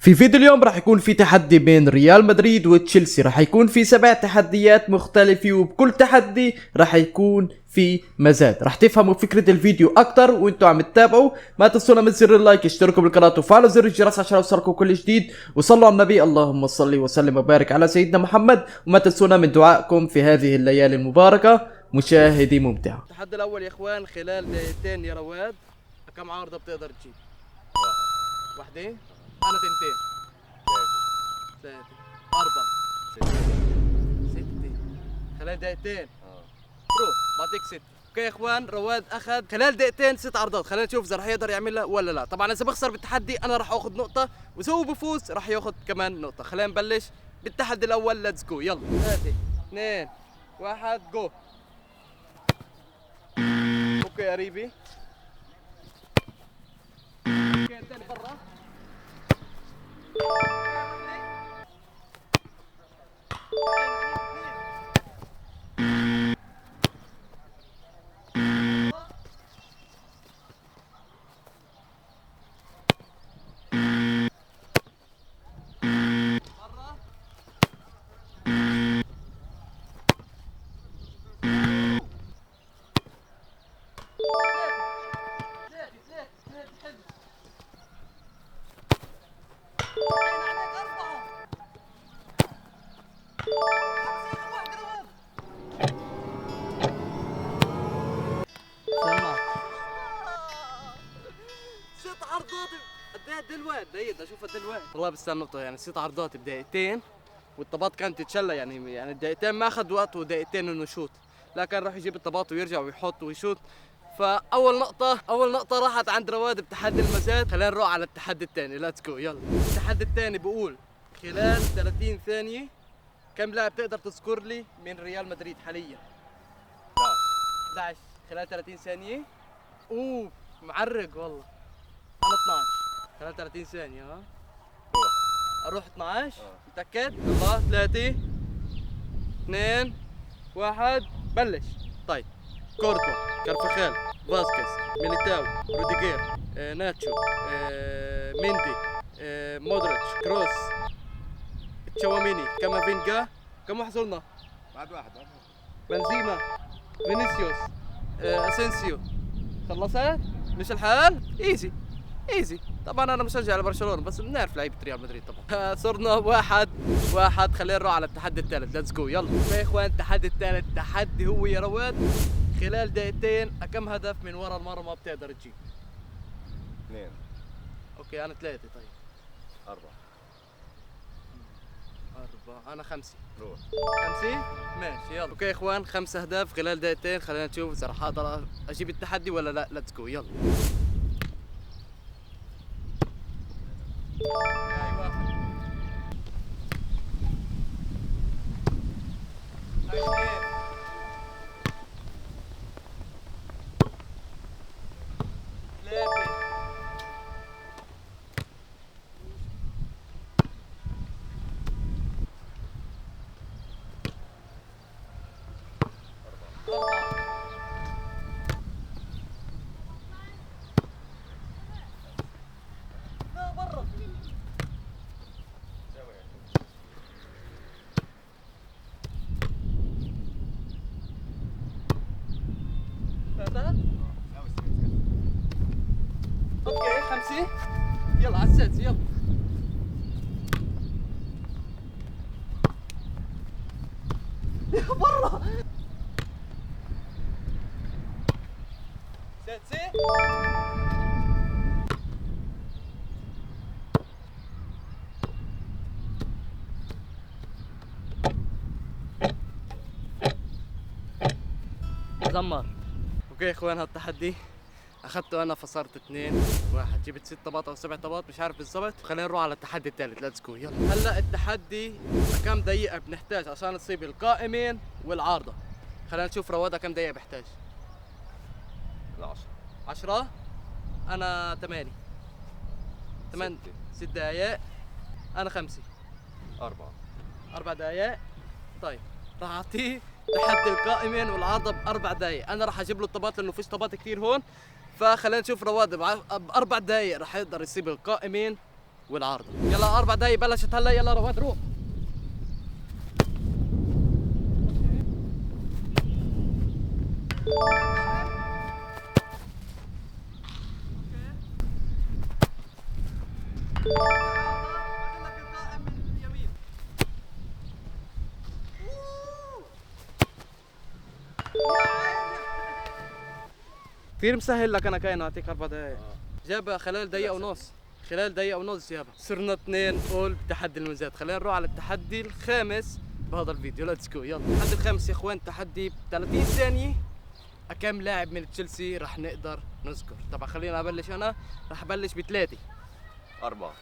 في فيديو اليوم راح يكون في تحدي بين ريال مدريد وتشيلسي. راح يكون في 7 تحديات مختلفة، وبكل تحدي راح يكون في مزاد. راح تفهموا فكرة الفيديو اكتر وانتوا عم تتابعوا. ما تنسونا من زر اللايك، اشتركوا بالقناة وفعلوا زر الجرس عشان يوصلكم كل جديد، وصلوا على النبي. اللهم صل وسلم وبارك على سيدنا محمد. وما تنسونا من دعائكم في هذه الليالي المباركة. مشاهدي ممتعة. التحدي الاول يا اخوان، خلال دقيقتين يا رواد كم عارضه بتقدر تجيب؟ واحدة. انا تنتين. ثلاثة. أربعة. ستة. خلال دقيقتين. روح بعطيك ست. اوكي يا اخوان، رواد اخذ خلال دقيقتين 6 عرضات. خلينا نشوف اذا رح يقدر يعملها ولا لا. طبعا اذا بخسر بالتحدي انا رح اخذ نقطة، واذا هو بفوز رح ياخذ كمان نقطة. خلينا نبلش بالتحدي الاول. ليتس جو. يلا 3 2 1 جو. اوكي يا قريبي. اوكي الثاني برا. ست عرضات. قد ايه الوقت؟ دقيقة اشوف قد الوقت. والله بستنى نقطة، يعني 6 عرضات بدقيقتين، والطباط كانت تتشلى، يعني الدقيقتين ما اخذ وقت ودقيقتين انه يشوت، لكن راح يجيب الطباط ويرجع ويحط ويشوت. فاول نقطة راحت عند رواد بتحدي المزاد. خلينا نروح على التحدي الثاني. ليتس جو. يلا التحدي الثاني بقول خلال 30 ثانية كم لاعب تقدر تذكر لي من ريال مدريد حاليا؟ 11. خلال 30 ثانية. اوه معرق والله. انا 12 خلال 30 ثانية. ها اروح 12. متأكد؟ يلا 3 2 1 بلش. طيب كورتوا، كارفخال، فاسكيز، ميليتاو، روديجير، ناتشو، ميندي، مودريتش، كروس، تشاوميني، كامافينجا. كم واحد صرنا؟ بعد واحد. بنزيما، فينيسيوس، اسينسيو. خلصت؟ مش الحال؟ ايزي. طبعا انا مشجع لبرشلونه، بس بنعرف لعيبه ريال مدريد طبعا. صرنا واحد. خلينا نروح على التحدي الثالث. ليتس جو. يلا يا اخوان، التحدي الثالث تحدي هو يا رواد خلال دقيقتين كم هدف من ورا المرمى بتقدر تجيب؟ 2. اوكي انا 3. طيب 4. 4. انا 5. روح 5 ماشي. يلا اوكي يا اخوان، 5 اهداف خلال دقيقتين. خلينا نشوف اذا رح اقدر اجيب التحدي ولا لا. ليتس جو. يلا هاي واحد. هاي اثنين. ثلاثة. أربعة. لا برا. ثلاثة. اوكي 5. يلا على السادس. يلا برا. سادسة. زمر. اوكي يا اخوان، هالتحدي اخذته انا، فصرت 2 1. جبت 6 طبات او 7 طبات مش عارف بالضبط. خلينا نروح على التحدي الثالث. ليتس جو. يلا هلا التحدي كم دقيقة بنحتاج عشان تصيب القائمين والعارضة. خلينا نشوف رواد كم دقيقة بحتاج. 10. انا 8. 6 دقائق. انا 5. 4 دقائق. طيب راح اعطيه تحدي القائمين والعارضة ب4 دقائق. انا راح اجيب له الطبات لانه فيش طبات كثير هون. فخلينا نشوف رواد ب4 دقائق راح يقدر يصيب القائمين والعارضة. يلا 4 دقايق بلشت هلا، يلا رواد روح. كثير مسهل لك، انا كاين اعطيك 4 دقايق. جابها خلال دقيقة ونص، خلال دقيقة ونص جابها. صرنا 2 اول بتحدي المزاد. خلينا نروح على التحدي الخامس بهذا الفيديو. ليتس جو يلا. التحدي الخامس يا اخوان، تحدي ب 30 ثانية كم لاعب من تشيلسي رح نقدر نذكر. طبعا خلينا ابلش انا، رح ابلش ب3. 4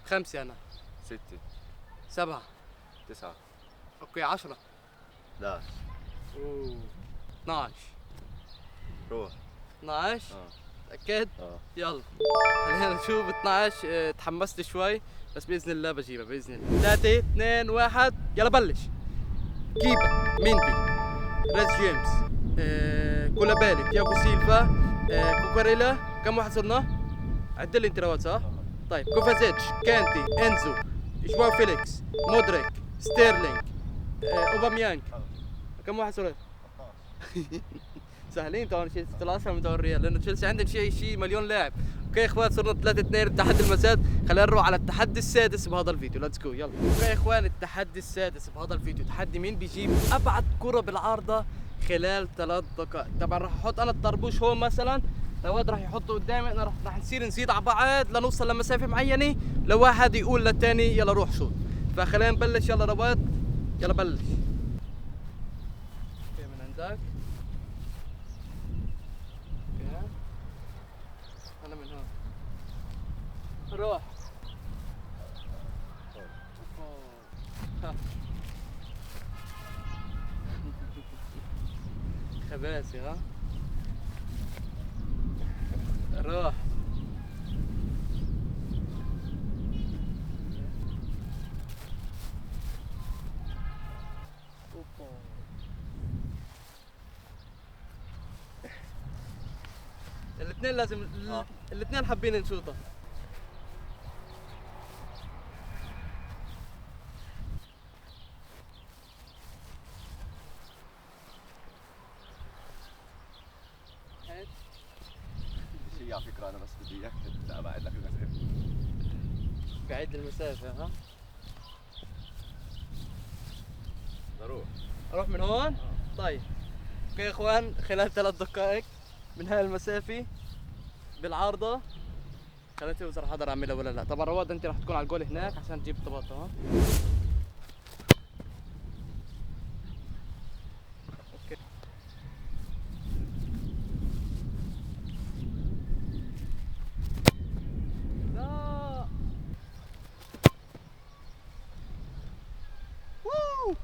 5 انا. 6 7 9 اوكي 10 11 12 روح 12 تأكد؟ يلا خلينا نشوف 12. تحمست شوي بس بإذن الله بجيبها بإذن الله. 3 2 1 يلا بلش. كيبا، ميندي، ريس جيمس، كولابالي، تياغو سيلفا، كوكاريلا. كم واحد صرنا؟ عد لي انت رواد صح؟ طيب كوفازيتش، كانتي، انزو، جواو فيليكس، مودريك، ستيرلينج، اوباميانج. كم واحد صرنا؟ سهلين طبعا. تشيلسي ثلاثة من دوري الريال، لانه تشيلسي عندنا شيء مليون لاعب. اوكي يا اخوان صرنا 3-2 بتحدي المزاد. خلينا نروح على التحدي السادس بهذا الفيديو. ليتس جو يلا. اوكي يا اخوان التحدي السادس بهذا الفيديو، تحدي مين بيجيب ابعد كرة بالعارضة خلال 3 دقائق. طبعا راح احط انا الطربوش هون مثلا، رواد راح يحطه قدامي، انا راح نصير نزيد على بعض لنوصل لمسافة معينة، لواحد يقول للثاني يلا روح شوط. فخلينا نبلش. يلا رواد يلا بلش. اوكي من عندك. أنا من هون. روح. خباثي ها. روح. الاثنين لازم الاثنين حابين نشوطه. شيء على فكرة أنا بس بدي إياك أبعد لك المسافة. بعيد المسافة ها. اروح من هون؟ طيب. اوكي يا اخوان خلال 3 دقائق من هاي المسافة بالعارضة. خلينا نشوف اذا رح اقدر اعملها ولا لا. طبعا رواد انت رح تكون على الجول هناك عشان تجيب الطباطة ها. اوكي. لا. ووو.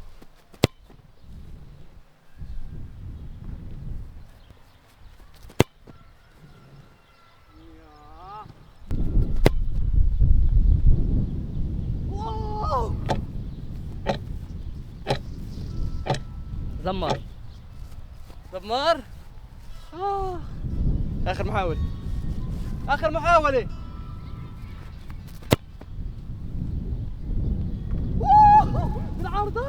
زمار زمار. اخر محاولة، اخر محاولة. بالعارضة.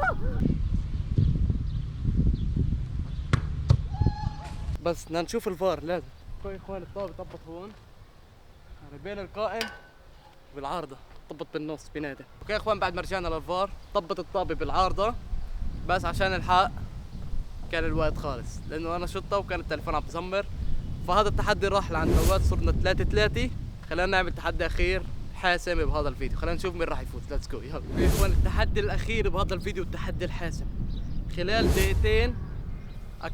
بس بدنا نشوف الفار لازم. اوكي يا اخوان الطابة طبت هون بين القائم بالعارضة، طبت بالنص بيناتهم. اوكي يا اخوان بعد ما رجعنا للفار طبت الطابة بالعارضة، بس عشان الحق كان الوقت خالص لانه انا شطه وكان التليفون عم بزمر. فهذا التحدي راح لعند رواد. صرنا 3-3. خلينا نعمل تحدي اخير حاسم بهذا الفيديو. خلينا نشوف مين راح يفوز. ليتس جو يلا. يا اخوان التحدي الاخير بهذا الفيديو التحدي الحاسم. خلال دقيقتين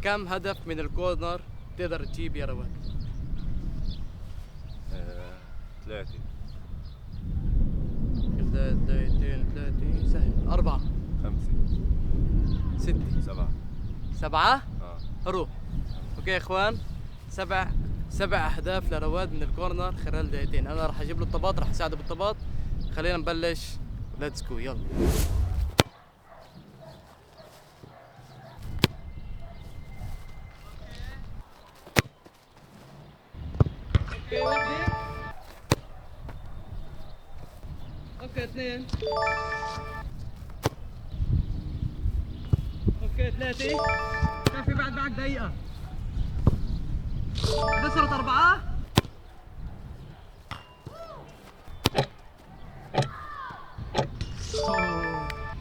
كم هدف من الكورنر تقدر تجيب يا رواد؟ 3 خلال دقيقتين 3 سهل. 4 5 6 7 7 روح. اوكي يا اخوان 7 اهداف لرواد من الكورنر خلال دقيقتين. انا راح اجيب له الطباط، راح اساعده بالطباط. خلينا نبلش. ليتس جو يلا. اوكي وحده اوكي 3 كان في بعد معك دقيقة. كسرت 4.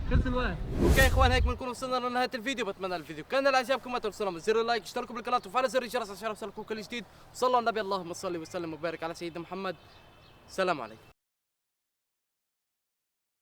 خلص الوقت. اوكي يا اخوان، هيك بنكون وصلنا لنهايه الفيديو. بتمنى الفيديو كان اعجابكم، ما تنسونا من زر اللايك، اشتركوا بالقناه وفعلوا زر الجرس عشان يوصلكم كل جديد. صلوا على النبي، اللهم صل وسلم وبارك على سيدنا محمد. السلام عليكم.